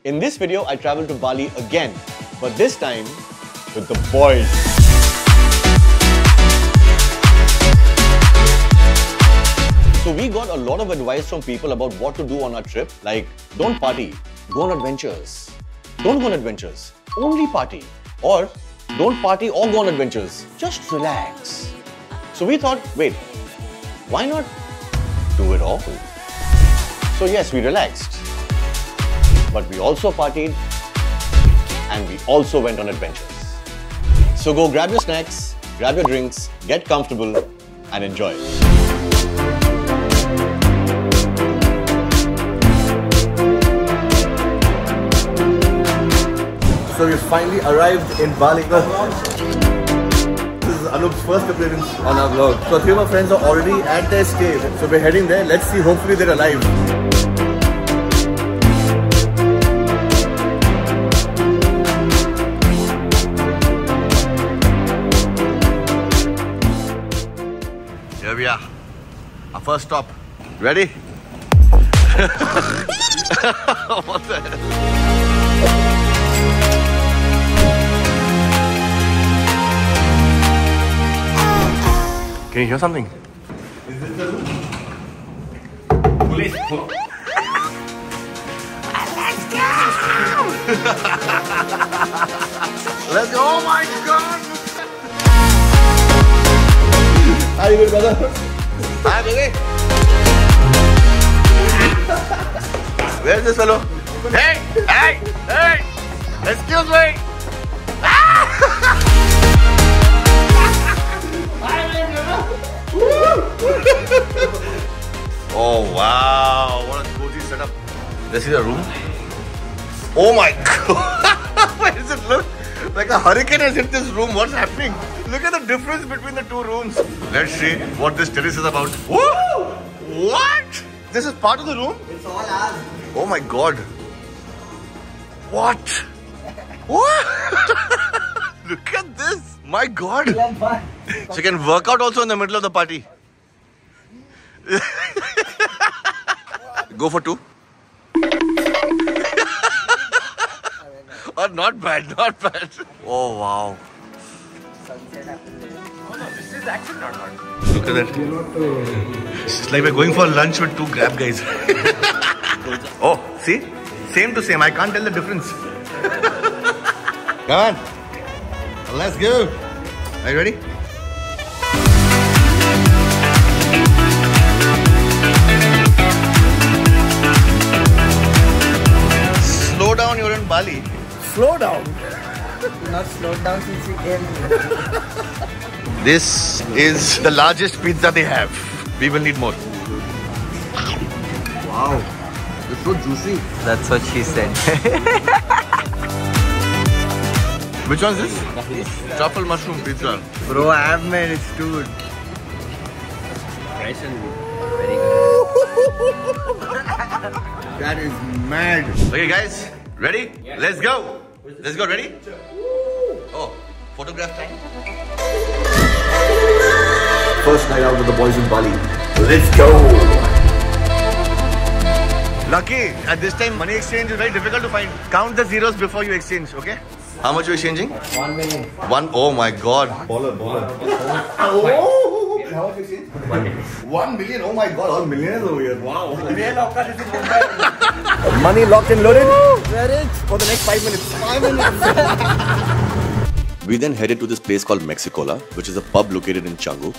In this video, I traveled to Bali again, but this time with the boys. So we got a lot of advice from people about what to do on our trip, like don't party, go on adventures. Don't go on adventures, only party. Or don't party or go on adventures, just relax. So we thought, wait, why not do it all? So yes, we relaxed, but we also partied and we also went on adventures. So go grab your snacks, grab your drinks, get comfortable and enjoy. So we finally arrived in Bali. This is Anup's first appearance on our vlog. So 3 of our friends are already at their stay. So we're heading there. Let's see, hopefully they're alive. Here we are. Our first stop. Ready? What the hell? Can you hear something? Is this the room? Police. Let's go! Let's go! Oh my God! How you doing, brother? Hi, baby. Where's this fellow? Hey! Hey! Hey! Excuse me! Oh wow, what a cozy setup. This is a room. Oh my God. Why does it look like a hurricane has hit this room? What's happening? Look at the difference between the 2 rooms. Let's see what this terrace is about. Woo! What? This is part of the room? It's all ours. Oh my God. What? What? Look at this. My God. So you can work out also in the middle of the party. Go for 2. Oh, not bad, not bad. Oh, wow. Sunset happened there. Oh, no, this is actually not hard. Look at that. It's like we're going for lunch with 2 Grab guys. Oh, see? Same to same. I can't tell the difference. Come on. Let's go. Are you ready? Slow down, you're in Bali. Slow down? Not slowed down since we came. This is the largest pizza they have. We will need more. Wow. It's so juicy. That's what she said. Which one is this? Truffle mushroom pizza. Bro, I have made it too. Fresh and very good. That is mad. Okay guys, ready? Yeah. Let's go. Let's go, ready? Oh, photograph time. First night out with the boys in Bali. Let's go. Lucky, at this time money exchange is very difficult to find. Count the zeros before you exchange, okay? How much are you exchanging? 1 million. Oh my God. Baller. Oh. How much you exchanged? 1 million. 1 million? Oh my God, all millionaires over here. Wow. Money locked and loaded. We're rich for the next 5 minutes. 5 minutes. We then headed to this place called Mexicola, which is a pub located in Canggu.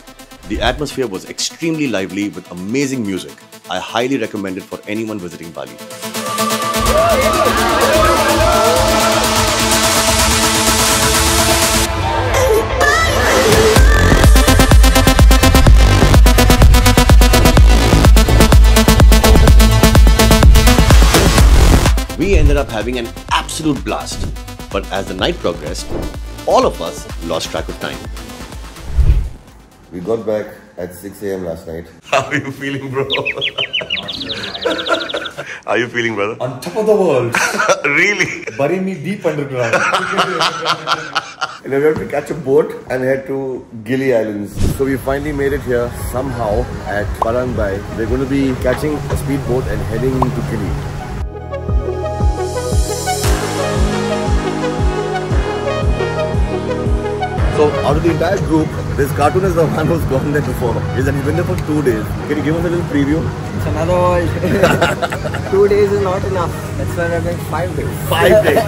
The atmosphere was extremely lively with amazing music. I highly recommend it for anyone visiting Bali. We ended up having an absolute blast, but as the night progressed, all of us lost track of time. We got back at 6 AM last night. How are you feeling, bro? How are you feeling, brother? On top of the world. Really? Bury me deep underground. And we have to catch a boat and head to Gili Islands. So we finally made it here somehow at Parangbai. We're going to be catching a speedboat and heading to Gili. So out of the entire group, this cartoon is the one who's gone there before. He's been there for 2 days. Can you give us a little preview? It's another world. 2 days is not enough. That's why we're going 5 days. 5 days.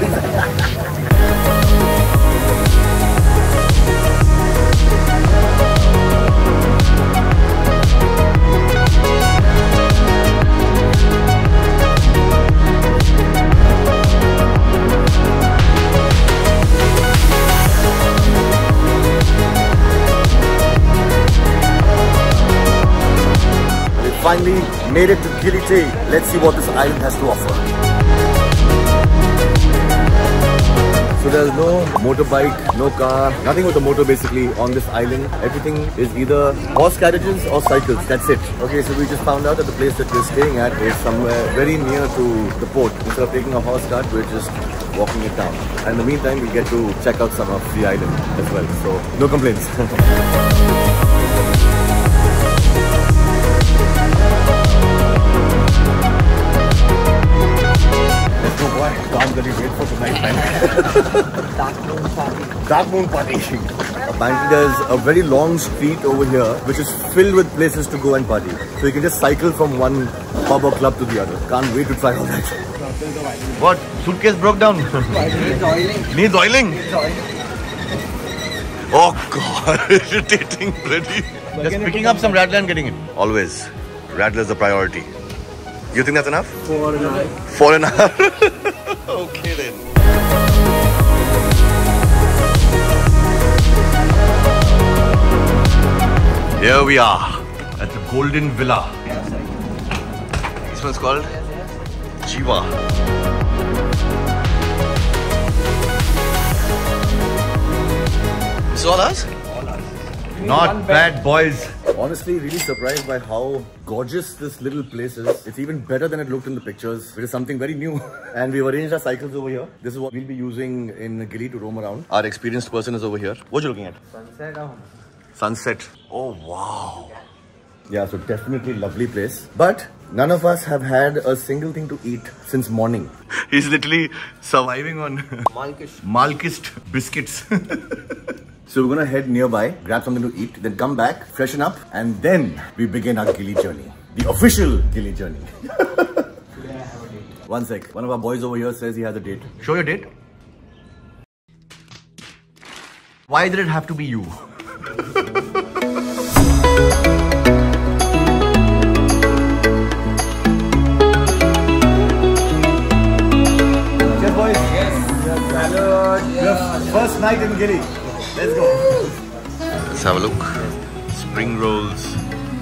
Finally made it to Gili T. Let's see what this island has to offer. So there's no motorbike, no car, nothing with a motor basically on this island. Everything is either horse carriages or cycles. That's it. Okay, so we just found out that the place that we're staying at is somewhere very near to the port. Instead of taking a horse cart, we're just walking it down. And in the meantime, we get to check out some of the island as well. So no complaints. Can't really wait for tonight, man. Dark moon party. Dark moon party. Apparently there's a very long street over here which is filled with places to go and party. So you can just cycle from one pub or club to the other. Can't wait to try all that. What? Suitcase broke down? Needs oiling. Needs oiling? Needs oiling. Oh god, irritating bloody. Just picking up some Radler and getting it. Always. Radler is the priority. You think that's enough? 4.5. 4.5? Okay then. Here we are at the Golden Villa. This one's called Jiva. This is all us? Not bad, boys. Honestly, really surprised by how gorgeous this little place is. It's even better than it looked in the pictures. It is something very new. And we've arranged our cycles over here. This is what we'll be using in Gili to roam around. Our experienced person is over here. What are you looking at? Sunset. Sunset. Oh, wow. Yeah, so definitely lovely place. But none of us have had a single thing to eat since morning. He's literally surviving on Malkist biscuits. So we're gonna head nearby, grab something to eat, then come back, freshen up, and then we begin our Gili journey. The official Gili journey. One sec. One of our boys over here says he has a date. Show your date. Why did it have to be you? Cheers, boys. Yes. Salud. Yes. First night in Gili. Let's go. Let's have a look. Spring rolls.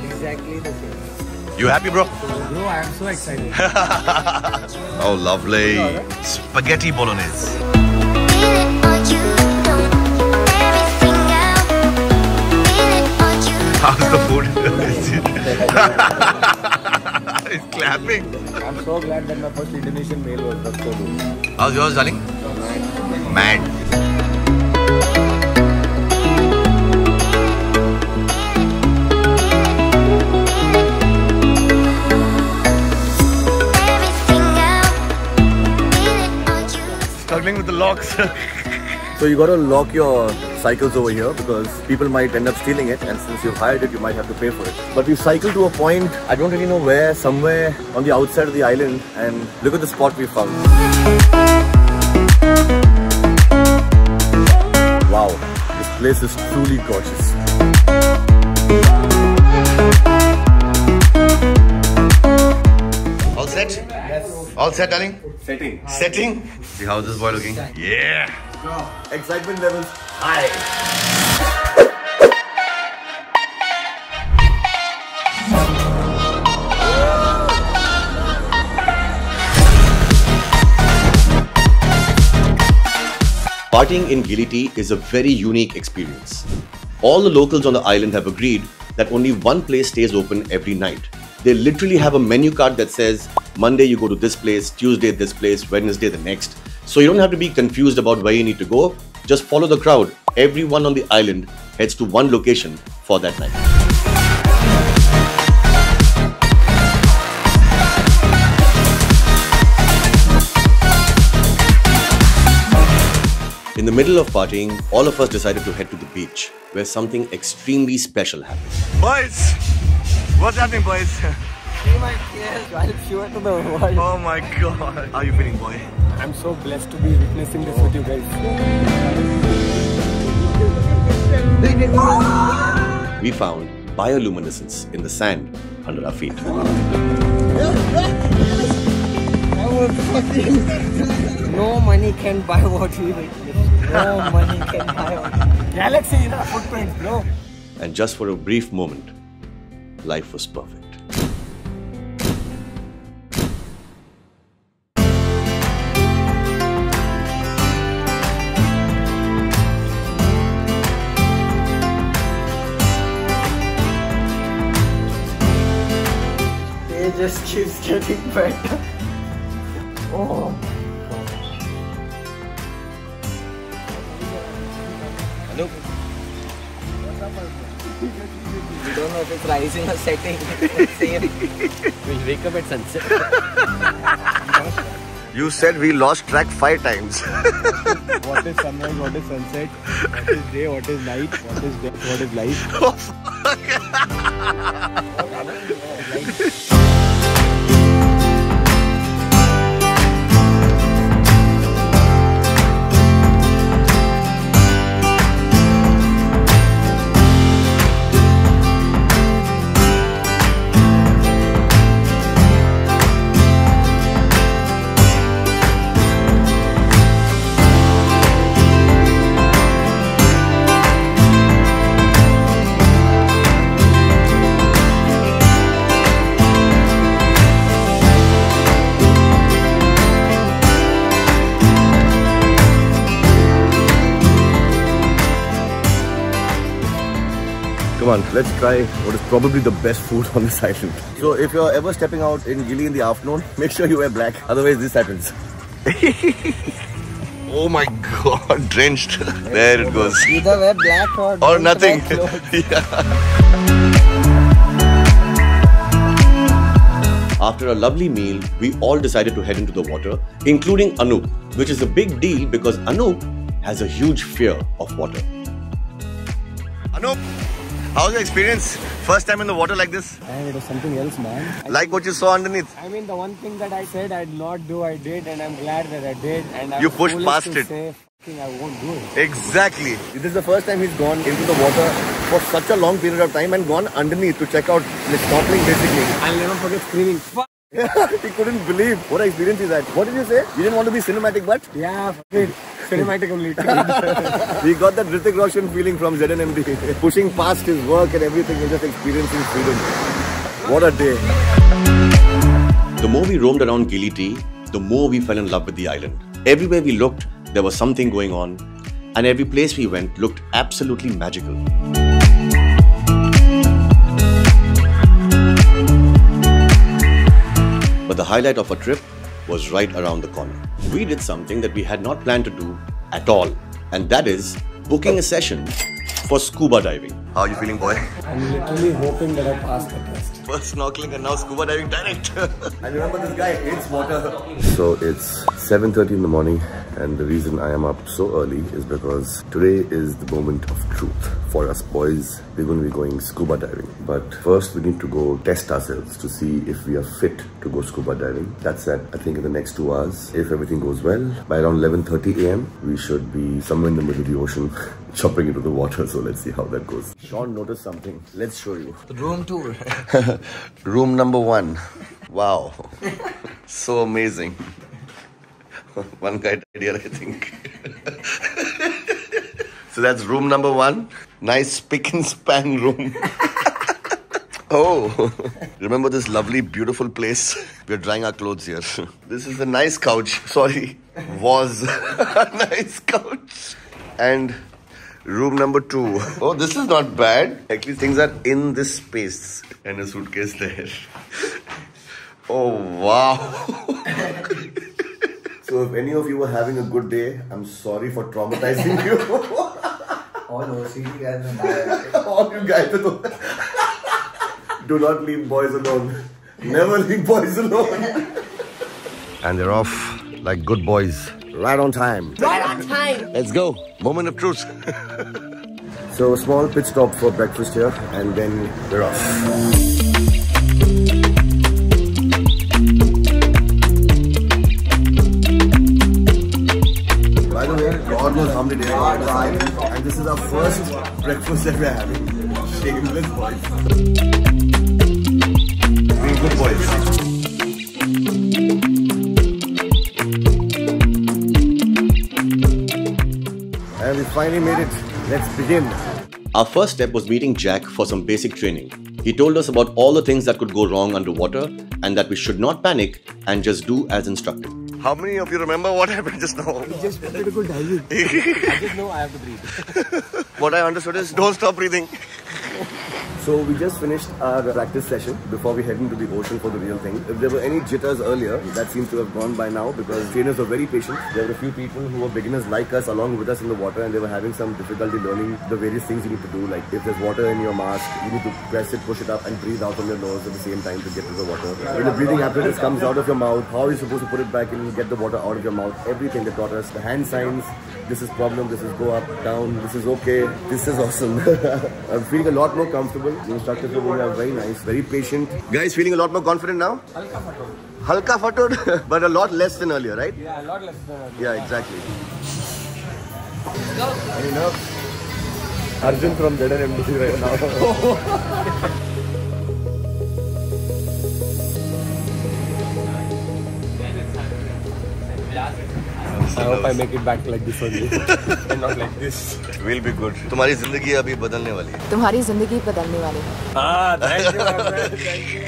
Exactly the same. You happy, bro? Bro, I am so excited. Oh, lovely. Spaghetti bolognese. How's the food? He's clapping. I'm so glad that my first Indonesian meal was so good. How's yours, darling? Mad. Struggling with the locks. So you gotta lock your cycles over here because people might end up stealing it, and since you've hired it, you might have to pay for it. But we cycled to a point, I don't really know where, somewhere on the outside of the island, and look at the spot we found. Wow, this place is truly gorgeous. All set? Yes. All set, darling? Setting. Setting? See how's this boy looking? Yeah! Excitement levels high. Partying in Gili T is a very unique experience. All the locals on the island have agreed that only one place stays open every night. They literally have a menu card that says Monday you go to this place, Tuesday this place, Wednesday the next. So you don't have to be confused about where you need to go. Just follow the crowd. Everyone on the island heads to one location for that night. In In the middle of partying, all of us decided to head to the beach, where something extremely special happened. Boys, what's happening, boys? See my tears, I'll show it to the world. Oh my God. How are you feeling, boy? I'm so blessed to be witnessing this with you guys. We found bioluminescence in the sand under our feet. No money can buy what we witnessed. No money can buy what. Galaxy in our footprints, bro. And just for a brief moment, life was perfect. It just keeps getting better. Oh. Hello. We don't know if it's rising or setting. Same. We'll wake up at sunset. You said we lost track 5 times. What is sunrise, what is sunset, what is day, what is night, what is death, what is life. Come on, let's try what is probably the best food on this island. So if you're ever stepping out in Gili in the afternoon, make sure you wear black. Otherwise this happens. Oh my God, drenched. There it goes. Either wear black Or nothing. Yeah. After a lovely meal, we all decided to head into the water, including Anup, which is a big deal because Anup has a huge fear of water. Anup, how's your experience? First time in the water like this? And it was something else, man. Like what you saw underneath? I mean, the one thing that I said I'd not do, I did, and I'm glad that I did. And I You was pushed foolish past to it. say, "F***ing I won't do it." Exactly. This is the first time he's gone into the water for such a long period of time and gone underneath to check out the snorkeling basically. I'll never forget screaming. "Fuck!" He couldn't believe what experience is that. What did you say? You didn't want to be cinematic, but Yeah, fuck it. Cinematic only. he got that Hrithik Roshan feeling from ZNMD. Pushing past his work and everything and just experiencing freedom. What a day. The more we roamed around Gili Tea, the more we fell in love with the island. Everywhere we looked, there was something going on, and every place we went looked absolutely magical. But the highlight of our trip was right around the corner. We did something that we had not planned to do at all, and that is booking a session for scuba diving. How are you feeling, boy? I'm literally hoping that I pass the test. First snorkeling and now scuba diving direct. And remember, this guy hates water. So it's 7:30 in the morning, and the reason I am up so early is because today is the moment of truth. For us boys, we're going to be going scuba diving. But first we need to go test ourselves to see if we are fit to go scuba diving. That's at, I think, in the next 2 hours. If everything goes well, by around 11:30 AM, we should be somewhere in the middle of the ocean, chopping into the water. So let's see how that goes. Sean noticed something. Let's show you. Room tour. Room number 1. Wow. So amazing. One guy died here, I think. So that's room number 1. Nice spick and span room. Oh, remember this lovely, beautiful place? We're drying our clothes here. This is a nice couch. Sorry, was a nice couch. And room number 2. Oh, this is not bad. At least things are in this space. And a suitcase there. Oh, wow. So if any of you were having a good day, I'm sorry for traumatizing you. All OCD guys are bad. All you guys do not leave boys alone. Never leave boys alone. And they're off like good boys. Right on time. Right on time. Let's go. Moment of truth. So a small pit stop for breakfast here and then we're off. By the way, God knows how many days and this is our first breakfast that we're having. Shameless boys. Being good boys. And we finally made it. Let's begin. Our first step was meeting Jack for some basic training. He told us about all the things that could go wrong underwater and that we should not panic and just do as instructed. How many of you remember what happened just now? We just wanted to go diving. I just know I have to breathe. What I understood is don't stop breathing. So we just finished our practice session before we head into the ocean for the real thing. If there were any jitters earlier, that seems to have gone by now because trainers were very patient. There were a few people who were beginners like us along with us in the water and they were having some difficulty learning the various things you need to do. Like if there's water in your mask, you need to press it, push it up and breathe out from your nose at the same time to get to the water. When the breathing apparatus comes out of your mouth, how are you supposed to put it back in, get the water out of your mouth? Everything they taught us. The hand signs, this is problem, this is go up, down, this is okay, this is awesome. I'm feeling a lot more comfortable. The instructors are very nice, very patient. Guys, feeling a lot more confident now? Halka fatud, but a lot less than earlier, right? Yeah, a lot less than earlier. Yeah, exactly. Enough. Arjun from ZNMDC right now. I hope I make it back like this only and not like this. We'll be good. तुम्हारी जिंदगी अभी बदलने वाली है. तुम्हारी जिंदगी बदलने वाली है. Ah, thank you, my friend. Thank you.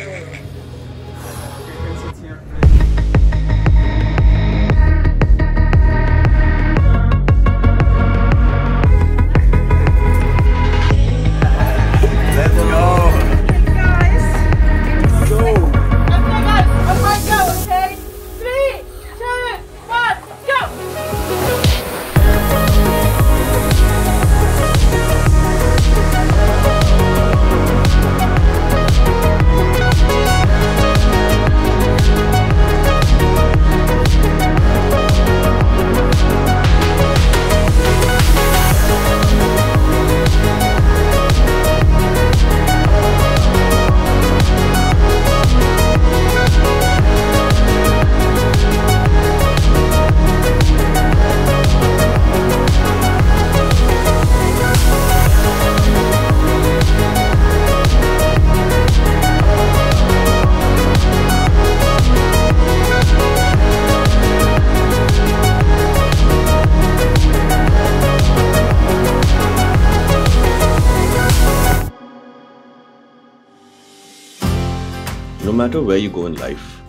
No matter where you go in life,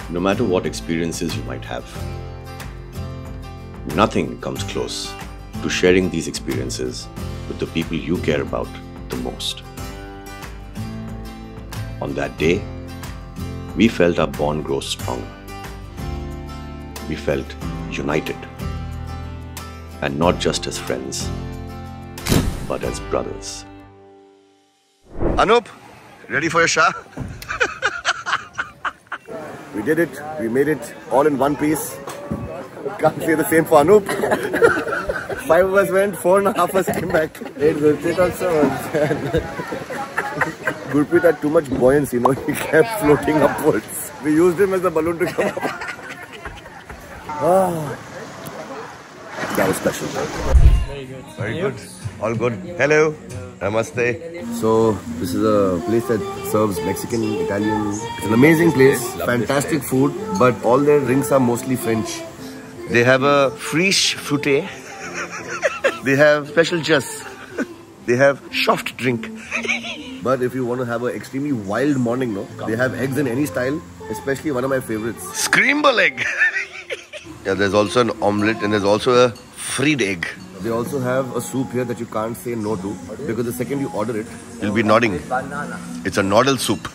no matter what experiences you might have, nothing comes close to sharing these experiences with the people you care about the most. On that day, we felt our bond grow stronger. We felt united, and not just as friends, but as brothers. Anup, ready for your Shah? We did it. We made it all in one piece. Can't say the same for Anup. 5 of us went, 4.5 of us came back. Gurpreet also was. Gurpreet had too much buoyancy, he kept floating upwards. We used him as a balloon to come up. That was special. Very good. Very good. All good. Hello. Namaste. So, this is a place that serves Mexican, Italian. It's an amazing place. Fantastic food, but all their drinks are mostly French. They have a friche fruité. They have special jus. They have soft drink. But if you want to have an extremely wild morning, they have eggs in any style, especially one of my favorites. Scramble egg. Yeah, there's also an omelette and there's also a fried egg. They also have a soup here that you can't say no to because the second you order it, You'll be nodding. It's a noodle soup.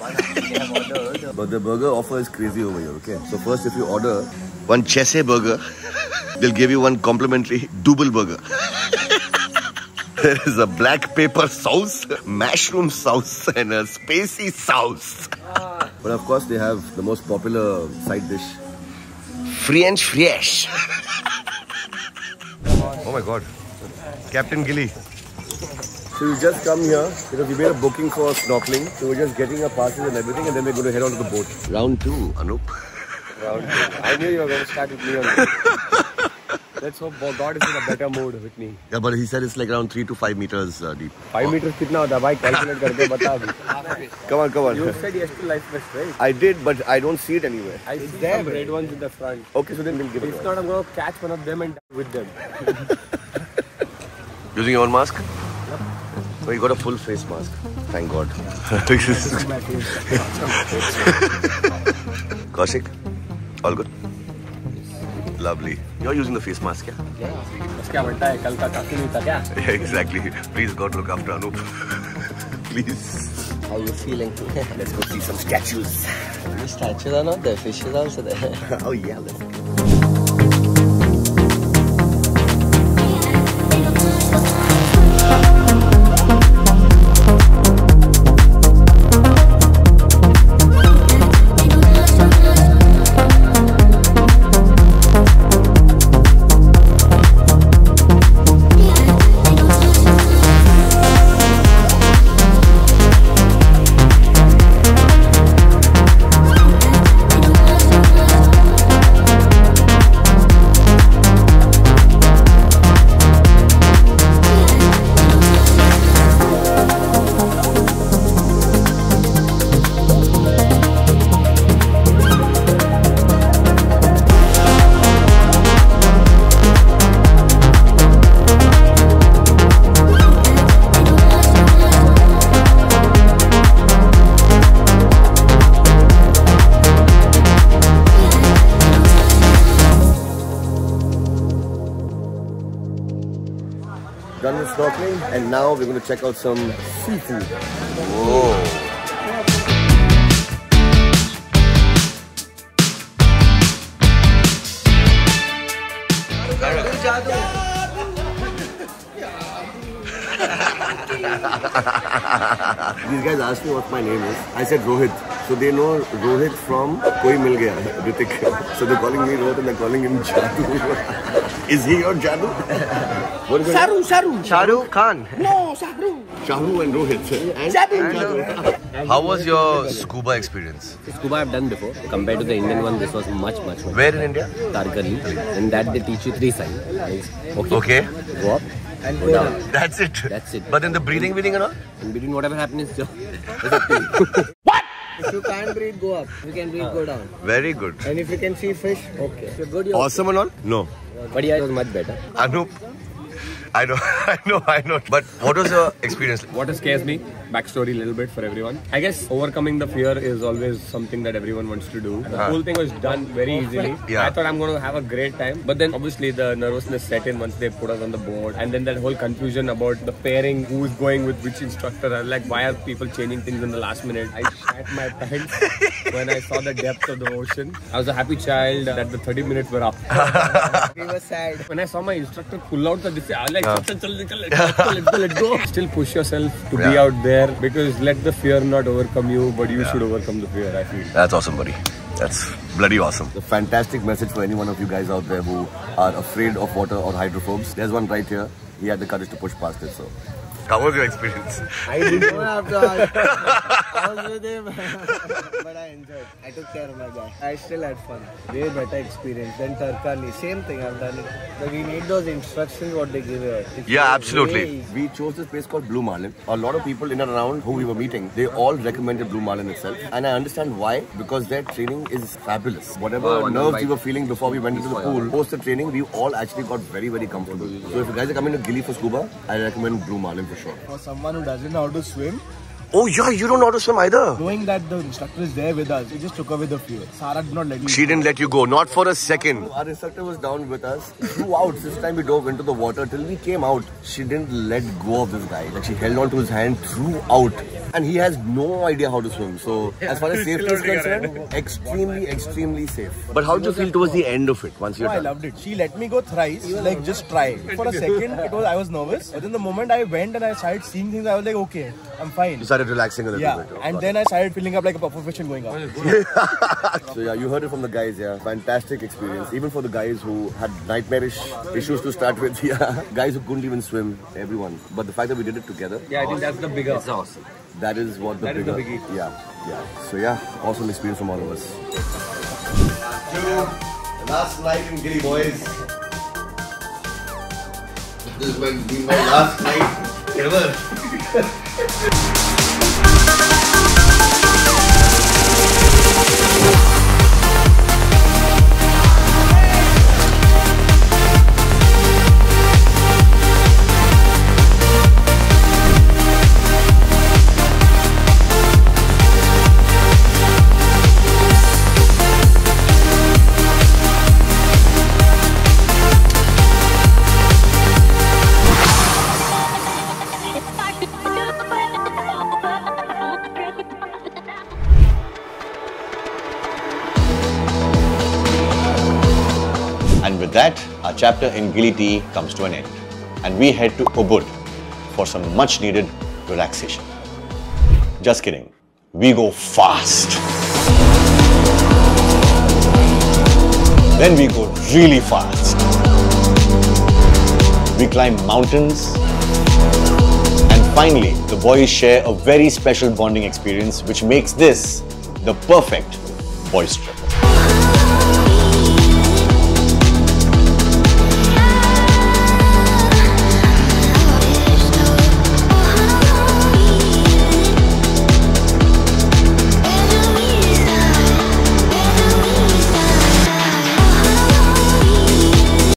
but the burger offer is crazy over here, okay? So first if you order One Chese burger, they'll give you one complimentary double burger. There is a black pepper sauce, mushroom sauce and a spicy sauce. But of course they have the most popular side dish. French fresh. Oh my God. Captain Gilly. So we just come here because we made a booking for snorkeling. So we're just getting our passes and everything, and then we're going to head on to the boat. Round 2, Anup. Round 2. I knew you were going to start with me on this. Let's hope God is in a better mood with me. Yeah, but he said it's like around 3 to 5 meters deep. 5 meters kitna hota bhai? Calculate karke bata abhi. Come on, come on. You said yes to life vest, right? I did, but I don't see it anywhere. I see some red ones in the front. Okay, so then we'll give it. If not, I'm going to catch one of them and die with them. Using your own mask? Oh, you got a full face mask. Thank God. Kaushik, all good? Lovely. You're using the face mask, yeah? Yeah, exactly. Please God look after Anup. Please. How you feeling? Let's go see some statues. The statues are not there, fishes also there. Oh yeah, let's go. Done with snorkeling, and now we're going to check out some seafood. Whoa. These guys asked me what my name is. I said Rohit. So they know Rohit from Koi Mil Gaya, Ritik. So they're calling me Rohit and they're calling him Jadoo. Is he your Jadoo? Shahrukh Khan. No, Shahru and Rohit. And Jadoo. How was your scuba experience? Scuba I've done before. Compared to the Indian one, this was much more. Where in India? Tarkali. In that they teach you 3 signs. Okay. Go up and go down. That's it. That's it. But then the breathing and all? In between whatever happens, it's up to you. What? If you can't breathe, go up. If you can breathe, go down. Very good. And if you can see fish, okay. If you're good, you're Awesome and all? No. But yeah, it was much better. Anup, I know. But what was your experience? What scares me, backstory a little bit for everyone. I guess overcoming the fear is always something that everyone wants to do. The whole thing was done very easily. Yeah. I thought I'm going to have a great time. But then obviously the nervousness set in once they put us on the board. And then that whole confusion about the pairing, who's going with which instructor. I'm like, why are people changing things in the last minute? I shat my pants when I saw the depth of the ocean. I was a happy child that the 30 minutes were up. We were sad. When I saw my instructor pull out the display, I was like, let's go. Still push yourself to be out there because let the fear not overcome you, but you should overcome the fear, I feel. That's awesome, buddy. That's bloody awesome. A fantastic message for any one of you guys out there who are afraid of water or hydrophobes. There's one right here. He had the courage to push past it, so. How was your experience? I didn't have to. I was with him. But I enjoyed. I took care of my guy. I still had fun. Way better experience than Tarkali. Same thing, I've done it. But we need those instructions what they give here. Yeah, absolutely. We chose this place called Blue Marlin. A lot of people in and around who we were meeting, they all recommended Blue Marlin itself. And I understand why, because their training is fabulous. Whatever nerves we were feeling before we went into the pool, post the training, we all actually got very, very comfortable. So if you guys are coming to Gilly for scuba, I recommend Blue Marlin for sure. For someone who doesn't know how to swim, Oh yeah, you don't know how to swim either. knowing that the instructor is there with us, it just took away the fear. Sarah did not let me. She didn't let you go, not for a second. Our instructor was down with us throughout. This time we dove into the water till we came out. She didn't let go of this guy. Like she held on to his hand throughout. And he has no idea how to swim. So as far as safety is concerned, extremely safe. But how did you feel towards the end of it once you're I done? loved it. She let me go thrice, like just try. For a second, I was nervous. But then the moment I went and I started seeing things, I was like, okay, I'm fine. You started relaxing a little Yeah, bit. and then I started feeling up like a profession going up. So yeah, you heard it from the guys, yeah. Fantastic experience. Even for the guys who had nightmarish issues to start with, yeah. Guys who couldn't even swim, everyone. But the fact that we did it together. Yeah, I think that's the bigger. It's awesome. That is what the That is bigger... the biggie. Yeah. So yeah, awesome experience from all of us. Last night in Gilly, boys. This is going to be my last night ever. And with that, our chapter in Gilly Tea comes to an end. And we head to Ubud for some much needed relaxation. Just kidding. We go fast. Then we go really fast. We climb mountains. And finally, the boys share a very special bonding experience which makes this the perfect boys trip.